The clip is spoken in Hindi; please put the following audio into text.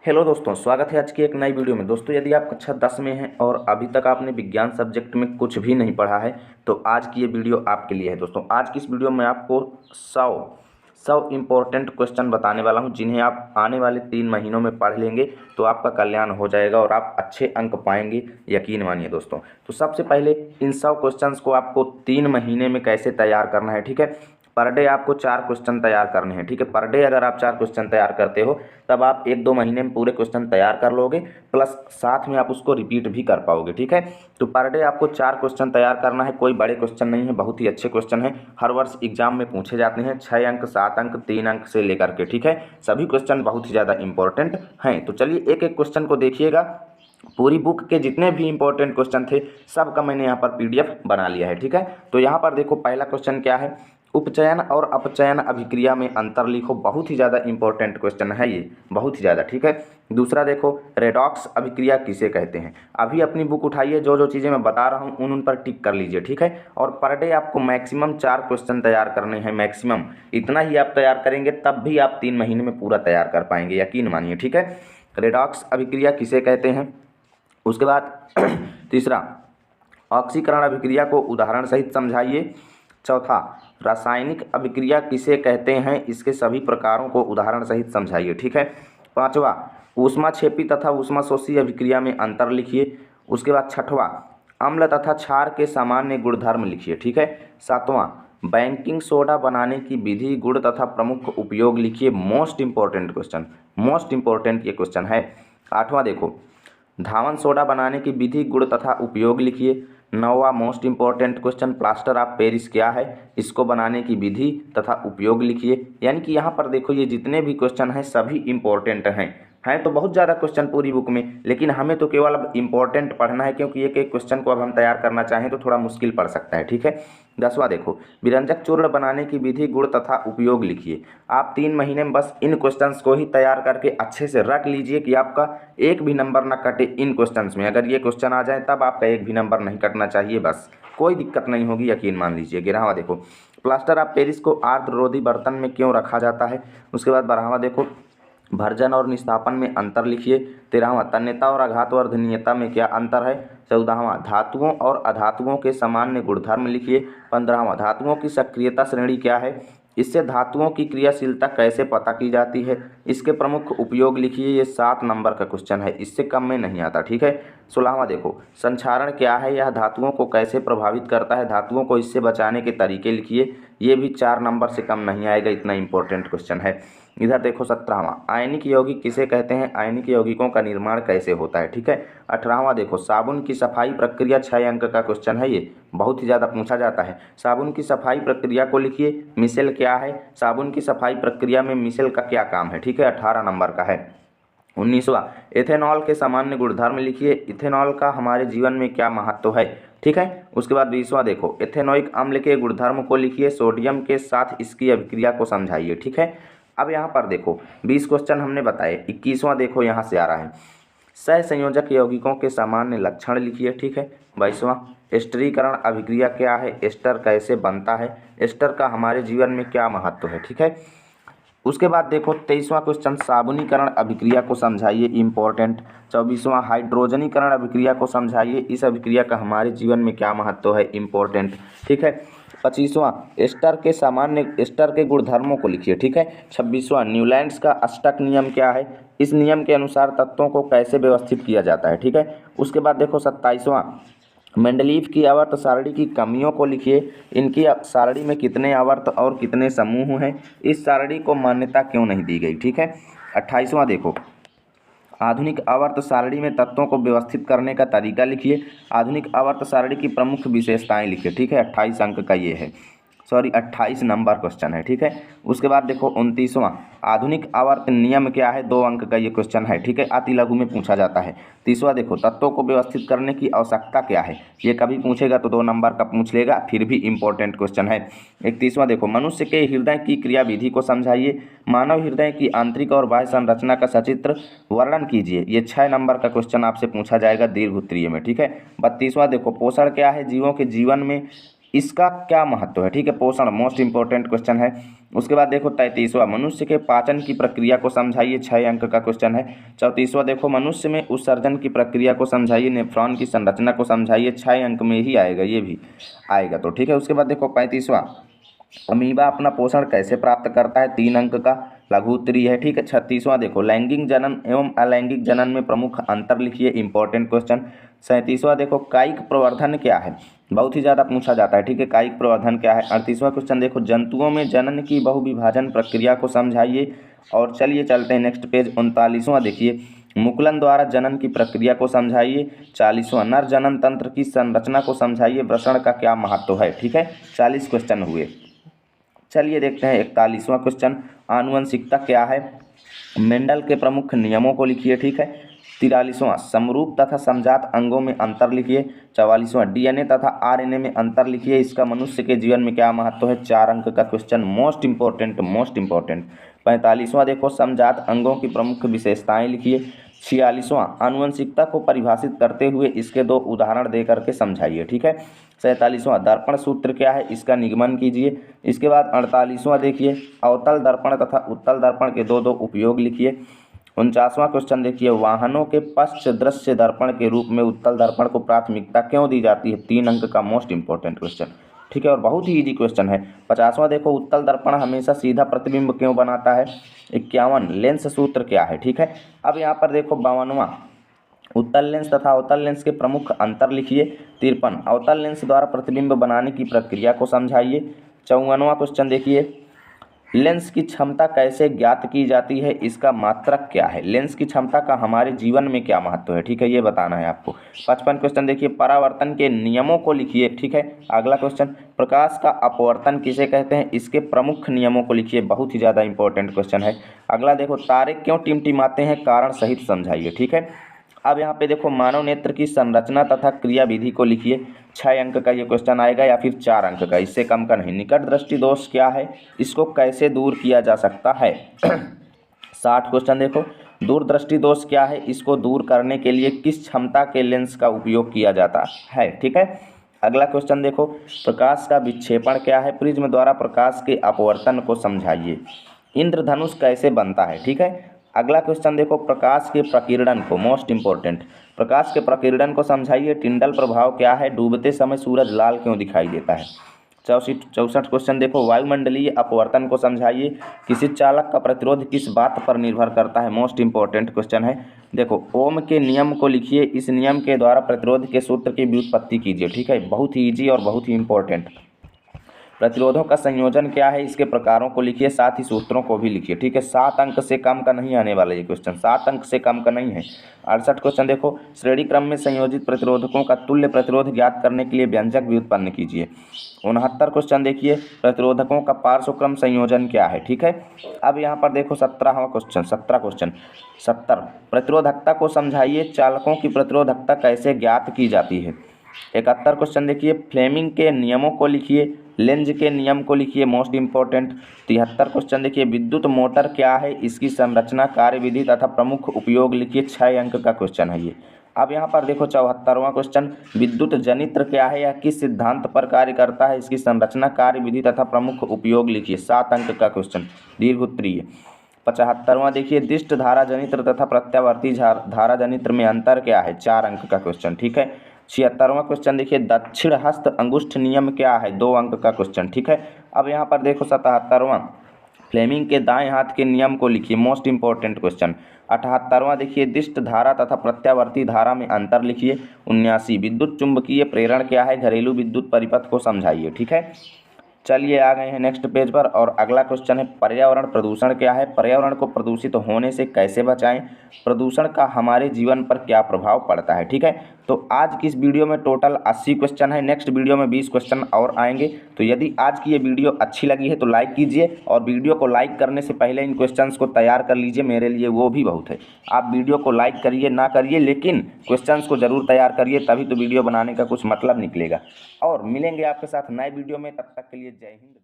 हेलो दोस्तों, स्वागत है आज की एक नई वीडियो में। दोस्तों, यदि आप कक्षा 10 में हैं और अभी तक आपने विज्ञान सब्जेक्ट में कुछ भी नहीं पढ़ा है तो आज की ये वीडियो आपके लिए है। दोस्तों, आज की इस वीडियो में आपको 100 इम्पोर्टेंट क्वेश्चन बताने वाला हूं, जिन्हें आप आने वाले 3 महीनों में पढ़ लेंगे तो आपका कल्याण हो जाएगा और आप अच्छे अंक पाएंगे, यकीन मानिए दोस्तों। तो सबसे पहले इन 100 क्वेश्चंस को आपको 3 महीने में कैसे तैयार करना है, ठीक है। पर डे आपको 4 क्वेश्चन तैयार करने हैं, ठीक है। पर डे अगर आप 4 क्वेश्चन तैयार करते हो तब आप 1-2 महीने में पूरे क्वेश्चन तैयार कर लोगे, प्लस साथ में आप उसको रिपीट भी कर पाओगे, ठीक है। तो पर डे आपको 4 क्वेश्चन तैयार करना है। कोई बड़े क्वेश्चन नहीं है, बहुत ही अच्छे क्वेश्चन हैं, हर वर्ष एग्जाम में पूछे जाते हैं। 6 अंक, 7 अंक, 3 अंक से लेकर के, ठीक है। सभी क्वेश्चन बहुत ही ज़्यादा इंपॉर्टेंट हैं। तो चलिए एक एक क्वेश्चन को देखिएगा। पूरी बुक के जितने भी इंपॉर्टेंट क्वेश्चन थे सबका मैंने यहाँ पर पीडीएफ बना लिया है, ठीक है। तो यहाँ पर देखो, पहला क्वेश्चन क्या है, उपचयन और अपचयन अभिक्रिया में अंतर लिखो। बहुत ही ज़्यादा इंपॉर्टेंट क्वेश्चन है ये, बहुत ही ज़्यादा, ठीक है। दूसरा देखो, रेडॉक्स अभिक्रिया किसे कहते हैं। अभी अपनी बुक उठाइए, जो जो चीज़ें मैं बता रहा हूँ उन पर टिक कर लीजिए, ठीक है। और पर डे आपको मैक्सिमम 4 क्वेश्चन तैयार करने हैं, मैक्सिमम इतना ही आप तैयार करेंगे तब भी आप 3 महीने में पूरा तैयार कर पाएंगे, यकीन मानिए, ठीक है। रेडॉक्स अभिक्रिया किसे कहते हैं। उसके बाद तीसरा, ऑक्सीकरण अभिक्रिया को उदाहरण सहित समझाइए। चौथा, रासायनिक अभिक्रिया किसे कहते हैं, इसके सभी प्रकारों को उदाहरण सहित समझाइए, ठीक है। पांचवा, ऊष्माक्षेपी तथा ऊष्माशोषी अभिक्रिया में अंतर लिखिए। उसके बाद छठवां, अम्ल तथा क्षार के सामान्य गुणधर्म लिखिए, ठीक है। सातवां, बेकिंग सोडा बनाने की विधि, गुण तथा प्रमुख उपयोग लिखिए। Most important question, most important ये क्वेश्चन है। आठवां देखो, धावन सोडा बनाने की विधि, गुण तथा उपयोग लिखिए। नौवां most important question, plaster of Paris क्या है, इसको बनाने की विधि तथा उपयोग लिखिए। यानी कि यहाँ पर देखो, ये जितने भी क्वेश्चन हैं सभी इंपॉर्टेंट हैं तो बहुत ज़्यादा क्वेश्चन पूरी बुक में, लेकिन हमें तो केवल अब इंपॉर्टेंट पढ़ना है, क्योंकि एक एक क्वेश्चन को अब हम तैयार करना चाहें तो थोड़ा मुश्किल पड़ सकता है, ठीक है। 10वां देखो, विरंजक चूर्ण बनाने की विधि, गुण तथा उपयोग लिखिए। आप 3 महीने में बस इन क्वेश्चंस को ही तैयार करके अच्छे से रख लीजिए कि आपका एक भी नंबर ना कटे इन क्वेश्चंस में। अगर ये क्वेश्चन आ जाए तब आपका एक भी नंबर नहीं कटना चाहिए, बस कोई दिक्कत नहीं होगी, यकीन मान लीजिए। 11वां देखो, प्लास्टर ऑफ पेरिस को आर्द्ररोधी बर्तन में क्यों रखा जाता है। उसके बाद 12वां देखो, भर्जन और निस्तापन में अंतर लिखिए। 13वां, तन्यता और आघातवर्धनीयता में क्या अंतर है। 14वां, धातुओं और अधातुओं के सामान्य गुणधर्म लिखिए। 15वां, धातुओं की सक्रियता श्रेणी क्या है, इससे धातुओं की क्रियाशीलता कैसे पता की जाती है, इसके प्रमुख उपयोग लिखिए। ये 7 नंबर का क्वेश्चन है, इससे कम में नहीं आता, ठीक है। 16वां देखो, संक्षारण क्या है, यह धातुओं को कैसे प्रभावित करता है, धातुओं को इससे बचाने के तरीके लिखिए। ये भी 4 नंबर से कम नहीं आएगा, इतना इंपॉर्टेंट क्वेश्चन है। इधर देखो 17वां, आयनिक यौगिक किसे कहते हैं, आयनिक यौगिकों का निर्माण कैसे होता है, ठीक है। 18वां देखो, साबुन की सफाई प्रक्रिया, 6 अंक का क्वेश्चन है, ये बहुत ही ज़्यादा पूछा जाता है। साबुन की सफाई प्रक्रिया को लिखिए। मिसेल क्या है, साबुन की सफाई प्रक्रिया में मिसेल का क्या काम है, ठीक है, 18 नंबर का है। 19वां, एथेनॉल के सामान्य गुणधर्म लिखिए। इथेनॉल का हमारे जीवन में क्या महत्व है, ठीक है। उसके बाद 20वां देखो, एथेनोइक अम्ल के गुणधर्म को लिखिए। सोडियम के साथ इसकी अभिक्रिया को समझाइए, ठीक है। अब यहाँ पर देखो 20 क्वेश्चन हमने बताए। 21वां देखो, यहाँ से आ रहा है, सहसंयोजक यौगिकों के सामान्य लक्षण लिखिए, ठीक है। 22वां, एस्टरीकरण अभिक्रिया क्या है, एस्टर कैसे बनता है, एस्टर का हमारे जीवन में क्या महत्व है, ठीक है। उसके बाद देखो 23वां क्वेश्चन, साबुनीकरण अभिक्रिया को समझाइए, इंपॉर्टेंट। 24वां, हाइड्रोजनीकरण अभिक्रिया को समझाइए, इस अभिक्रिया का हमारे जीवन में क्या महत्व है, इंपॉर्टेंट, ठीक है। 25वां, एस्टर के सामान्य एस्टर के गुणधर्मों को लिखिए, ठीक है। 26वां, न्यूलैंड्स का अष्टक नियम क्या है, इस नियम के अनुसार तत्वों को कैसे व्यवस्थित किया जाता है, ठीक है। उसके बाद देखो 27वां, मेंडलीव की आवर्त सारणी की कमियों को लिखिए। इनकी सारणी में कितने आवर्त और कितने समूह हैं, इस सारणी को मान्यता क्यों नहीं दी गई, ठीक है। 28वां देखो, आधुनिक आवर्त सारणी में तत्वों को व्यवस्थित करने का तरीका लिखिए। आधुनिक आवर्त सारणी की प्रमुख विशेषताएं लिखिए, ठीक है। 28 अंक का ये है, 28 नंबर क्वेश्चन है, ठीक है। उसके बाद देखो 29वां, आधुनिक आवर्त नियम क्या है, 2 अंक का ये क्वेश्चन है, ठीक है, अति लघु में पूछा जाता है। 30वां देखो, तत्वों को व्यवस्थित करने की आवश्यकता क्या है, ये कभी पूछेगा तो 2 नंबर का पूछ लेगा, फिर भी इंपॉर्टेंट क्वेश्चन है। 31वां देखो, मनुष्य के हृदय की क्रियाविधि को समझाइए। मानव हृदय की आंतरिक और बाह्य संरचना का सचित्र वर्णन कीजिए, ये 6 नंबर का क्वेश्चन आपसे पूछा जाएगा दीर्घ उत्तरीय में, ठीक है। 32वां देखो, पोषण क्या है जीवों के जीवन में, इसका क्या महत्व है, ठीक है, पोषण मोस्ट इंपॉर्टेंट क्वेश्चन है। उसके बाद देखो 33वां, मनुष्य के पाचन की प्रक्रिया को समझाइए, 6 अंक का क्वेश्चन है। 34वां देखो, मनुष्य में उत्सर्जन की प्रक्रिया को समझाइए, नेफ्रॉन की संरचना को समझाइए, 6 अंक में ही आएगा, ये भी आएगा। तो ठीक है। उसके बाद देखो 35वां, अमीबा अपना पोषण कैसे प्राप्त करता है, 3 अंक का लघु उत्तरीय है। ठीक है। 36वां देखो, लैंगिक जनन एवं अलैंगिक जनन में प्रमुख अंतर लिखिए, इंपॉर्टेंट क्वेश्चन। 37वां देखो, कायिक प्रवर्धन क्या है, बहुत ही ज़्यादा पूछा जाता है। ठीक है, कायिक प्रवर्धन क्या है। 38वां क्वेश्चन देखो, जंतुओं में जनन की बहुविभाजन प्रक्रिया को समझाइए। और चलिए चलते हैं नेक्स्ट पेज। 39वां देखिए, मुकुलन द्वारा जनन की प्रक्रिया को समझाइए। 40वां, नर जनन तंत्र की संरचना को समझाइए, वृषण का क्या महत्व है। ठीक है, 40 क्वेश्चन हुए। चलिए देखते हैं 41वां क्वेश्चन, आनुवंशिकता क्या है, मेंडल के प्रमुख नियमों को लिखिए। ठीक है। 43वां, समरूप तथा समजात अंगों में अंतर लिखिए। 44वां, डीएनए तथा आरएनए में अंतर लिखिए, इसका मनुष्य के जीवन में क्या महत्व है, 4 अंक का क्वेश्चन, मोस्ट इंपॉर्टेंट। 45वां देखो, समजात अंगों की प्रमुख विशेषताएं लिखिए। 46वां, आनुवंशिकता को परिभाषित करते हुए इसके 2 उदाहरण दे करके समझाइए। ठीक है। 47वां, दर्पण सूत्र क्या है, इसका निगमन कीजिए। इसके बाद 48वां देखिए, अवतल दर्पण तथा उत्तल दर्पण के 2 उपयोग लिखिए। 49वां क्वेश्चन देखिए, वाहनों के पश्च दृश्य दर्पण के रूप में उत्तल दर्पण को प्राथमिकता क्यों दी जाती है, 3 अंक का मोस्ट इंपॉर्टेंट क्वेश्चन। ठीक है, और बहुत ही इजी क्वेश्चन है। 50वां देखो, उत्तल दर्पण हमेशा सीधा प्रतिबिंब क्यों बनाता है। 51, लेंस सूत्र क्या है। ठीक है। अब यहाँ पर देखो 52वां, उत्तल लेंस तथा अवतल लेंस के प्रमुख अंतर लिखिए। 53, अवतल लेंस द्वारा प्रतिबिंब बनाने की प्रक्रिया को समझाइए। 54वां क्वेश्चन देखिए, लेंस की क्षमता कैसे ज्ञात की जाती है, इसका मात्रक क्या है, लेंस की क्षमता का हमारे जीवन में क्या महत्व है। ठीक है, ये बताना है आपको। 55 क्वेश्चन देखिए, परावर्तन के नियमों को लिखिए। ठीक है। अगला क्वेश्चन, प्रकाश का अपवर्तन किसे कहते हैं, इसके प्रमुख नियमों को लिखिए, बहुत ही ज़्यादा इंपॉर्टेंट क्वेश्चन है। अगला देखो, तारे क्यों टिमटिमाते हैं, कारण सहित समझाइए। ठीक है। अब यहाँ पे देखो, मानव नेत्र की संरचना तथा क्रियाविधि को लिखिए, 6 अंक का ये क्वेश्चन आएगा या फिर 4 अंक का, इससे कम का नहीं। निकट दृष्टि दोष क्या है, इसको कैसे दूर किया जा सकता है। 60 क्वेश्चन देखो, दूरदृष्टि दोष क्या है, इसको दूर करने के लिए किस क्षमता के लेंस का उपयोग किया जाता है। ठीक है। अगला क्वेश्चन देखो, प्रकाश का विक्षेपण क्या है, प्रिज्म द्वारा प्रकाश के अपवर्तन को समझाइए। इंद्रधनुष कैसे बनता है। ठीक है। अगला क्वेश्चन देखो, प्रकाश के प्रकीर्णन को, मोस्ट इंपॉर्टेंट, प्रकाश के प्रकीर्णन को समझाइए। टिंडल प्रभाव क्या है, डूबते समय सूरज लाल क्यों दिखाई देता है। 64 क्वेश्चन देखो, वायुमंडलीय अपवर्तन को समझाइए। किसी चालक का प्रतिरोध किस बात पर निर्भर करता है, मोस्ट इंपॉर्टेंट क्वेश्चन है। देखो, ओम के नियम को लिखिए, इस नियम के द्वारा प्रतिरोध के सूत्र की व्युत्पत्ति कीजिए। ठीक है, बहुत ही ईजी और बहुत ही इंपॉर्टेंट। प्रतिरोधों का संयोजन क्या है, इसके प्रकारों को लिखिए, साथ ही सूत्रों को भी लिखिए। ठीक है, 7 अंक से कम का नहीं आने वाला ये क्वेश्चन, 7 अंक से कम का नहीं है। 68 क्वेश्चन देखो, श्रेणी क्रम में संयोजित प्रतिरोधकों का तुल्य प्रतिरोध ज्ञात करने के लिए व्यंजक व्युत्पन्न कीजिए। 69 क्वेश्चन देखिए, प्रतिरोधकों का पार्श्वक्रम संयोजन क्या है। ठीक है। अब यहाँ पर देखो 17वां क्वेश्चन, 70 प्रतिरोधकता को समझाइए, चालकों की प्रतिरोधकता कैसे ज्ञात की जाती है। 71 क्वेश्चन देखिए, फ्लेमिंग के नियमों को लिखिए, लेंज के नियम को लिखिए, मोस्ट इंपॉर्टेंट। 73 क्वेश्चन देखिए, विद्युत मोटर क्या है, इसकी संरचना, कार्यविधि तथा प्रमुख उपयोग लिखिए, 6 अंक का क्वेश्चन है ये। अब यहाँ पर देखो 74वां क्वेश्चन, विद्युत जनित्र क्या है, या किस सिद्धांत पर कार्य करता है, इसकी संरचना, कार्यविधि तथा प्रमुख उपयोग लिखिए, 7 अंक का क्वेश्चन, दीर्घ उत्तरीय। 75वां देखिए, दिष्ट धारा जनित्र तथा प्रत्यावर्ती धारा जनित्र में अंतर क्या है, 4 अंक का क्वेश्चन। ठीक है। 76वां क्वेश्चन देखिए, दक्षिण हस्त अंगुष्ठ नियम क्या है, 2 अंक का क्वेश्चन। ठीक है। अब यहाँ पर देखो 77वां, फ्लेमिंग के दाएं हाथ के नियम को लिखिए, मोस्ट इंपॉर्टेंट क्वेश्चन। 78वां देखिए, दिष्ट धारा तथा प्रत्यावर्ती धारा में अंतर लिखिए। 79, विद्युत चुंबकीय प्रेरण क्या है, घरेलू विद्युत परिपथ को समझाइए। ठीक है। चलिए आ गए हैं नेक्स्ट पेज पर, और अगला क्वेश्चन है, पर्यावरण प्रदूषण क्या है, पर्यावरण को प्रदूषित होने से कैसे बचाएं, प्रदूषण का हमारे जीवन पर क्या प्रभाव पड़ता है। ठीक है। तो आज की इस वीडियो में टोटल 80 क्वेश्चन है, नेक्स्ट वीडियो में 20 क्वेश्चन और आएंगे। तो यदि आज की ये वीडियो अच्छी लगी है तो लाइक कीजिए, और वीडियो को लाइक करने से पहले इन क्वेश्चंस को तैयार कर लीजिए, मेरे लिए वो भी बहुत है। आप वीडियो को लाइक करिए ना करिए, लेकिन क्वेश्चंस को जरूर तैयार करिए, तभी तो वीडियो बनाने का कुछ मतलब निकलेगा। और मिलेंगे आपके साथ नए वीडियो में, तब तक के लिए जय हिंद।